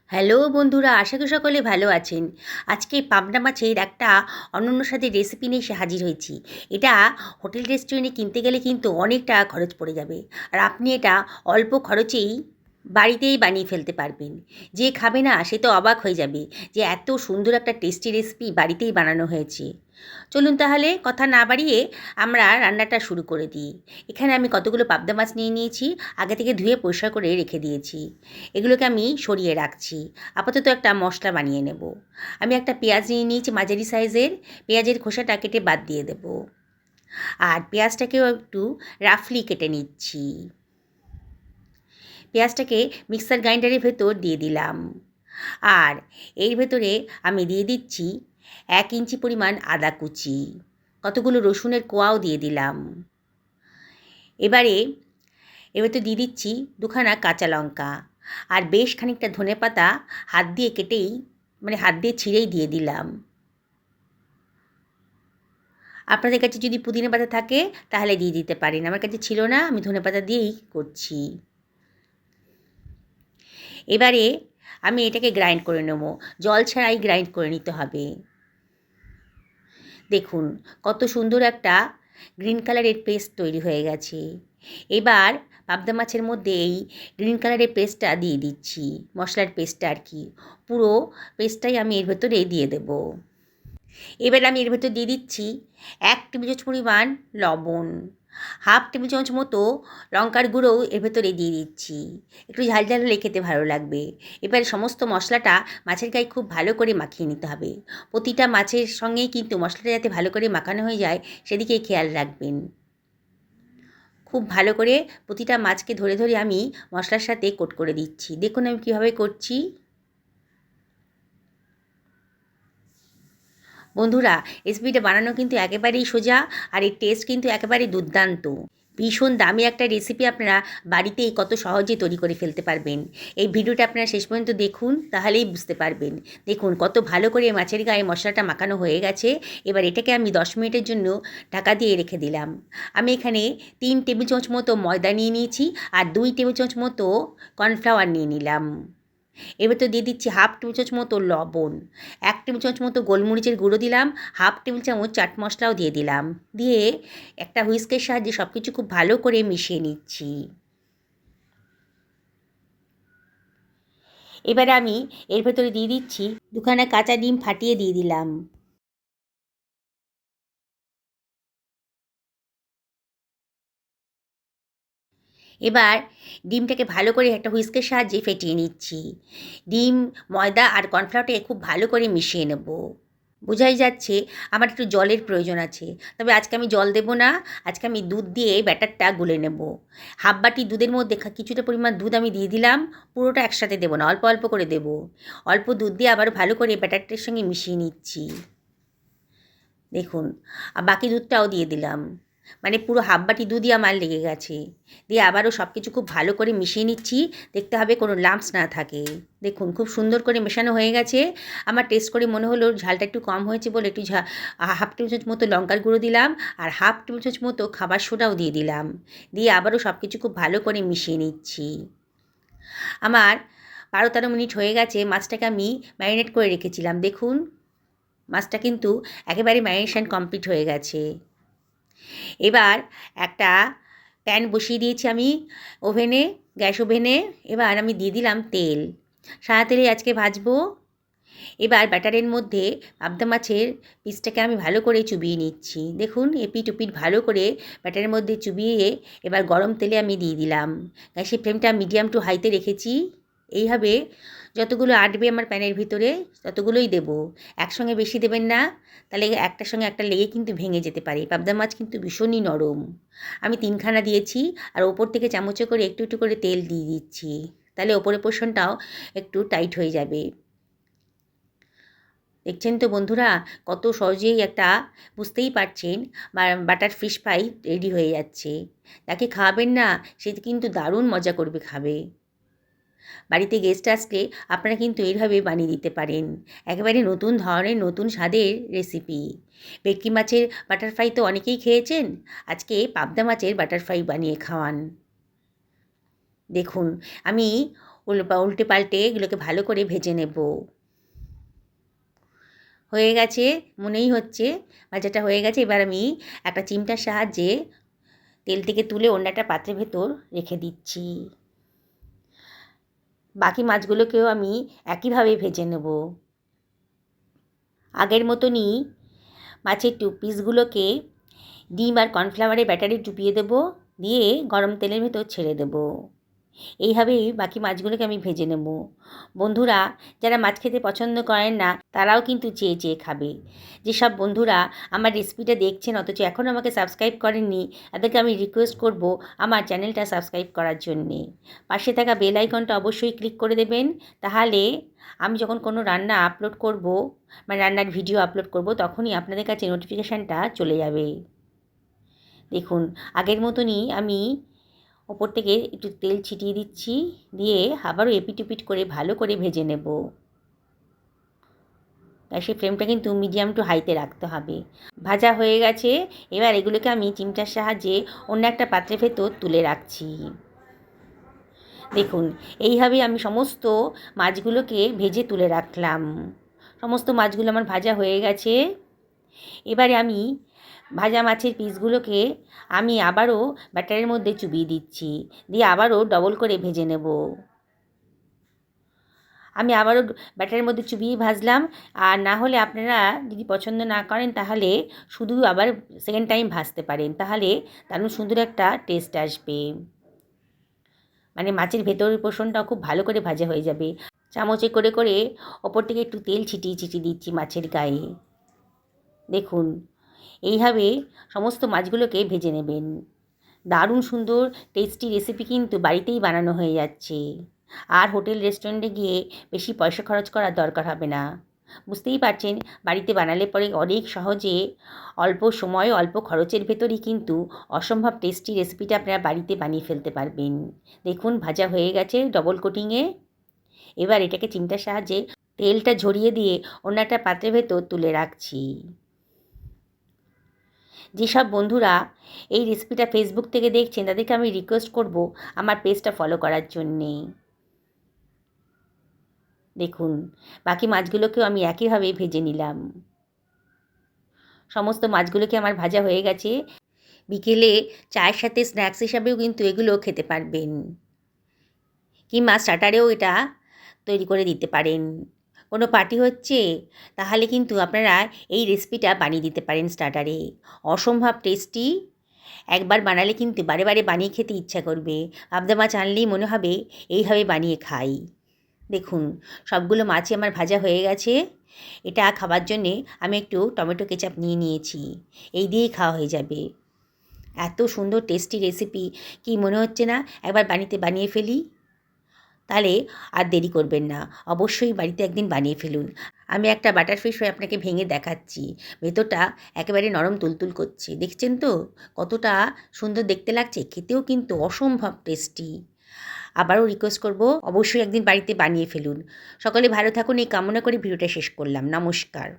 Hello বন্ধুরা, আশা করি সকলে ভালো আছেন। আজকে পাবদা মাছের একটা অনন্য স্বাদের রেসিপি নিয়ে এসে হাজির হয়েছি। এটা হোটেল রেস্টুরেন্টে কিনতে গেলে কিন্তু অনেক টাকা খরচ পড়ে যাবে, আর আপনি এটা অল্প খরচেই বাড়িতেই বানিয়ে ফেলতে পারবেন। যে খাবে না সে তো অবাক হয়ে যাবে যে এত সুন্দর একটা টেস্টি রেসিপি বাড়িতেই বানানো হয়েছে। চলুন তাহলে কথা না বাড়িয়ে আমরা রান্নাটা শুরু করে দিই। এখানে আমি কতগুলো পাবদা মাছ নিয়ে নিয়েছি, আগে থেকে ধুয়ে পরিষ্কার করে রেখে দিয়েছি। এগুলোকে আমি সরিয়ে রাখছি। আপাতত একটা মশলা বানিয়ে নেব। আমি একটা পেঁয়াজ নিয়ে নিয়েছি মাঝারি সাইজের। পেঁয়াজের খোসাটা কেটে বাদ দিয়ে দেব, আর পেঁয়াজটাকেও একটু রাফলি কেটে নিচ্ছি। পেঁয়াজটাকে মিক্সার গ্রাইন্ডারের ভেতর দিয়ে দিলাম, আর এর ভেতরে আমি দিয়ে দিচ্ছি 1 ইঞ্চি পরিমাণ আদা কুচি, কতগুলো রসুনের কোয়াও দিয়ে দিলাম। এবারে এর ভেতর দিয়ে দিচ্ছি 2খানা কাঁচা লঙ্কা, আর বেশ খানিকটা ধনেপাতা হাত দিয়ে কেটেই হাত দিয়ে ছিঁড়েই দিয়ে দিলাম। আপনাদের কাছে যদি পুদিনা পাতা থাকে তাহলে দিয়ে দিতে পারেন, আমার কাছে ছিল না, আমি ধনেপাতা দিয়েই করছি। এবারে আমি এটাকে গ্রাইন্ড করে নেব, জল ছাড়াই গ্রাইন্ড করে নিতে হবে। দেখুন কত সুন্দর একটা গ্রিন কালারের পেস্ট তৈরি হয়ে গেছে। এবার পাবদা মাছের মধ্যে এই গ্রিন কালারের পেস্টটা দিয়ে দিচ্ছি, মশলার পেস্টটা আর কি, পুরো পেস্টটাই আমি এর ভেতরে দিয়ে দেব। এবার আমি এর ভেতর দিয়ে দিচ্ছি 1 টেবিল চামচ পরিমাণ লবণ, 1/2 টেবিল চামচ মতো লঙ্কার গুঁড়োও এর ভেতরে দিয়ে দিচ্ছি। একটু ঝাল ঝাল হলে খেতে ভালো লাগবে। এবার সমস্ত মশলাটা মাছের গায়ে খুব ভালো করে মাখিয়ে নিতে হবে। প্রতিটা মাছের সঙ্গেই কিন্তু মশলাটা যাতে ভালো করে মাখানো হয়ে যায় সেদিকে খেয়াল রাখবেন। খুব ভালো করে প্রতিটা মাছকে ধরে ধরে আমি মশলার সাথে কোট করে দিচ্ছি। দেখুন আমি কীভাবে করছি। বন্ধুরা, রেসিপিটা বানানো কিন্তু একেবারেই সোজা, আর এর টেস্ট কিন্তু একেবারেই দুর্দান্ত। ভীষণ দামি একটা রেসিপি আপনারা বাড়িতেই কত সহজে তৈরি করে ফেলতে পারবেন। এই ভিডিওটা আপনারা শেষ পর্যন্ত দেখুন, তাহলেই বুঝতে পারবেন। দেখুন কত ভালো করে মাছের গায়ে মশলাটা মাখানো হয়ে গেছে। এবার এটাকে আমি 10 মিনিটের জন্য ঢাকা দিয়ে রেখে দিলাম। আমি এখানে 3 টেবিল চামচ মতো ময়দা নিয়ে নিয়েছি, আর 2 টেবিল চামচ মতো কর্নফ্লাওয়ার নিয়ে নিলাম। এবার তো দিয়ে দিচ্ছি 1/2 টেবিল চামচ মতো লবণ, 1 টেবিল চামচ মতো গোলমরিচের গুঁড়ো দিলাম, 1/2 টেবিল চামচ চাট মশলাও দিয়ে দিলাম। দিয়ে একটা হুইস্কের সাহায্যে সব কিছু খুব ভালো করে মিশিয়ে নিচ্ছি। এবারে আমি এর ভেতরে দিয়ে দিচ্ছি 2খানা কাঁচা ডিম ফাটিয়ে দিয়ে দিলাম। এবার ডিমটাকে ভালো করে একটা হুইস্কের সাহায্যে ফেটিয়ে নিচ্ছি। ডিম, ময়দা আর কর্নফ্লাওয়ারটাকে খুব ভালো করে মিশিয়ে নেব। বোঝাই যাচ্ছে আমার একটু জলের প্রয়োজন আছে, তবে আজকে আমি জল দেব না। আজকে আমি দুধ দিয়ে ব্যাটারটা গুলে নেব। 1/2 বাটি দুধের মধ্যে কিছুটা পরিমাণ দুধ আমি দিয়ে দিলাম। পুরোটা একসাথে দেবো না, অল্প অল্প করে দেব। অল্প দুধ দিয়ে আবার ভালো করে ব্যাটারটার সঙ্গে মিশিয়ে নিচ্ছি। দেখুন, বাকি দুধটাও দিয়ে দিলাম, পুরো 1/2 বাটি দুধই আমার লেগে গেছে। দিয়ে আবারও সব কিছু খুব ভালো করে মিশিয়ে নিচ্ছি। দেখতে হবে কোনো লাম্পস না থাকে। দেখুন খুব সুন্দর করে মেশানো হয়ে গেছে। আমার টেস্ট করে মনে হলো ঝালটা একটু কম হয়েছে বলে একটু 1/2 টেবিল চামচ মতো লঙ্কার গুঁড়ো দিলাম, আর 1/2 টেবিল চামচ মতো খাবার সোডাও দিয়ে দিলাম। দিয়ে আবারও সব কিছু খুব ভালো করে মিশিয়ে নিচ্ছি। আমার 12-13 মিনিট হয়ে গেছে। মাছটাকে আমি ম্যারিনেট করে রেখেছিলাম। দেখুন মাছটা কিন্তু একেবারে ম্যারিনেশন কমপ্লিট হয়ে গেছে। এবার একটা প্যান বসিয়ে দিয়েছি আমি ওভেনে, গ্যাস ওভেনে। এবার আমি দিয়ে দিলাম তেল। সাদা তেলে আজকে ভাজবো। এবার ব্যাটারের মধ্যে পাবদা মাছের পিসটাকে আমি ভালো করে চুবিয়ে নিচ্ছি। দেখুন এপিঠ ওপিঠ ভালো করে ব্যাটারের মধ্যে চুবিয়ে এবার গরম তেলে আমি দিয়ে দিলাম। গ্যাসের ফ্লেমটা মিডিয়াম টু হাইতে রেখেছি। এইভাবে যতগুলো আটবে আমার প্যানের ভিতরে ততগুলোই দেবো, একসঙ্গে বেশি দেবেন না, তাহলে একটার সঙ্গে একটা লেগে কিন্তু ভেঙে যেতে পারে। পাবদা মাছ কিন্তু ভীষণই নরম। আমি 3খানা দিয়েছি, আর ওপর থেকে চামচে করে একটু একটু করে তেল দিয়ে দিচ্ছি, তাহলে ওপরের পোর্শনটাও একটু টাইট হয়ে যাবে। দেখছেন তো বন্ধুরা, কত সহজেই একটা, বুঝতেই পারছেন, বাটার ফিশ ফ্রাই রেডি হয়ে যাচ্ছে। যাকে খাওয়াবেন না সে কিন্তু দারুণ মজা করবে খাবে। বাড়িতে গেস্ট আসলে আপনারা কিন্তু এইভাবে বানিয়ে দিতে পারেন। একেবারে নতুন ধরনের নতুন স্বাদের রেসিপি। ভেটকি মাছের বাটার ফ্রাই তো অনেকেই খেয়েছেন, আজকে পাবদা মাছের বাটার ফ্রাই বানিয়ে খাওয়ান। দেখুন আমি উল্টে পাল্টে এগুলোকে ভালো করে ভেজে নেব। হয়ে গেছে, মনেই হচ্ছে ভাজাটা হয়ে গেছে। এবার আমি একটা চিমটার সাহায্যে তেল থেকে তুলে অন্য একটা পাত্রের ভেতর রেখে দিচ্ছি। বাকি মাছগুলোকেও আমি একইভাবে ভেজে নেব। আগের মতনই মাছের পিসগুলোকে ডিম আর কর্নফ্লাওয়ারের ব্যাটারে ডুবিয়ে দেবো, দিয়ে গরম তেলের ভেতর ছেড়ে দেবো। এইভাবেই বাকি মাছগুলোকে আমি ভেজে নেব। বন্ধুরা যারা মাছ খেতে পছন্দ করেন না তারাও কিন্তু চেয়ে চেয়ে খাবে। যেসব বন্ধুরা আমার রেসিপিটা দেখছেন অথচ এখনও আমাকে সাবস্ক্রাইব করেননি, তাদেরকে আমি রিকোয়েস্ট করব আমার চ্যানেলটা সাবস্ক্রাইব করার জন্যে। পাশে থাকা বেল আইকনটা অবশ্যই ক্লিক করে দেবেন, তাহলে আমি যখন কোনো রান্না আপলোড করব, মানে রান্নার ভিডিও আপলোড করব, তখনই আপনাদের কাছে নোটিফিকেশানটা চলে যাবে। দেখুন আগের মতনই আমি ওপর থেকে একটু তেল ছিটিয়ে দিচ্ছি, দিয়ে আবারও এপিট ওপিট করে ভালো করে ভেজে নেব। গ্যাসের ফ্লেমটা কিন্তু মিডিয়াম টু হাইতে রাখতে হবে। ভাজা হয়ে গেছে, এবার এগুলোকে আমি চিমটার সাহায্যে অন্য একটা পাত্রের ভেতর তুলে রাখছি। দেখুন এইভাবে আমি সমস্ত মাছগুলোকে ভেজে তুলে রাখলাম। সমস্ত মাছগুলো আমার ভাজা হয়ে গেছে। এবারে আমি ভাজা মাছের পিসগুলোকে আমি আবারও ব্যাটারের মধ্যে চুবিয়ে দিচ্ছি, দিয়ে আবারও ডবল করে ভেজে নেব। আমি আবারও ব্যাটারের মধ্যে চুবিয়ে ভাজলাম, আর না হলে আপনারা যদি পছন্দ না করেন তাহলে শুধু আবার সেকেন্ড টাইম ভাজতে পারেন, তাহলে দারুণ সুন্দর একটা টেস্ট আসবে। মানে মাছের ভেতরের পোর্শনটাও খুব ভালো করে ভাজা হয়ে যাবে। চামচে করে করে ওপর থেকে একটু তেল ছিটিয়ে ছিটিয়ে দিচ্ছি মাছের গায়ে। দেখুন এইভাবে সমস্ত মাছগুলোকে ভেজে নেবেন। দারুণ সুন্দর টেস্টি রেসিপি কিন্তু বাড়িতেই বানানো হয়ে যাচ্ছে, আর হোটেল রেস্টুরেন্টে গিয়ে বেশি পয়সা খরচ করার দরকার হবে না। বুঝতেই পারছেন বাড়িতে বানালে পরে অনেক সহজে অল্প সময়ে অল্প খরচের ভেতরেই কিন্তু অসম্ভব টেস্টি রেসিপিটা আপনারা বাড়িতে বানিয়ে ফেলতে পারবেন। দেখুন ভাজা হয়ে গেছে ডবল কোটিংয়ে। এবার এটাকে চিমটার সাহায্যে তেলটা ঝরিয়ে দিয়ে অন্য একটা পাত্রের ভেতর তুলে রাখছি। যেসব বন্ধুরা এই রেসিপিটা ফেসবুক থেকে দেখছেন তাদেরকে আমি রিকোয়েস্ট করব আমার পেজটা ফলো করার জন্যে। দেখুন বাকি মাছগুলোকেও আমি একইভাবে ভেজে নিলাম। সমস্ত মাছগুলোকে আমার ভাজা হয়ে গেছে। বিকেলে চায়ের সাথে স্ন্যাক্স হিসাবেও কিন্তু এগুলো খেতে পারবেন, কিংবা স্টার্টারেও এটা তৈরি করে দিতে পারেন। কোনো পার্টি হচ্ছে তাহলে কিন্তু আপনারা এই রেসিপিটা বানিয়ে দিতে পারেন স্টার্টারে। অসম্ভব টেস্টি, একবার বানালে কিন্তু বারে বারে বানিয়ে খেতে ইচ্ছা করবে। পাবদা মাছ আনলেই মনে হবে এইভাবে বানিয়ে খাই। দেখুন সবগুলো মাছই আমার ভাজা হয়ে গেছে। এটা খাবার জন্যে আমি একটু টমেটো কেচাপ নিয়ে নিয়েছি, এই দিয়েই খাওয়া হয়ে যাবে। এত সুন্দর টেস্টি রেসিপি, কি মনে হচ্ছে না একবার বানিয়ে ফেলি? তাহলে আর দেরি করবেন না, অবশ্যই বাড়িতে একদিন বানিয়ে ফেলুন। আমি একটা বাটার ফিশ ফ্রাই আপনাকে ভেঙে দেখাচ্ছি। ভেতরটা একেবারে নরম তুলতুল করছে, দেখছেন তো কতটা সুন্দর দেখতে লাগছে, খেতেও কিন্তু অসম্ভব টেস্টি। আবারও রিকোয়েস্ট করব অবশ্যই একদিন বাড়িতে বানিয়ে ফেলুন। সকলে ভালো থাকুন এই কামনা করে ভিডিওটা শেষ করলাম। নমস্কার।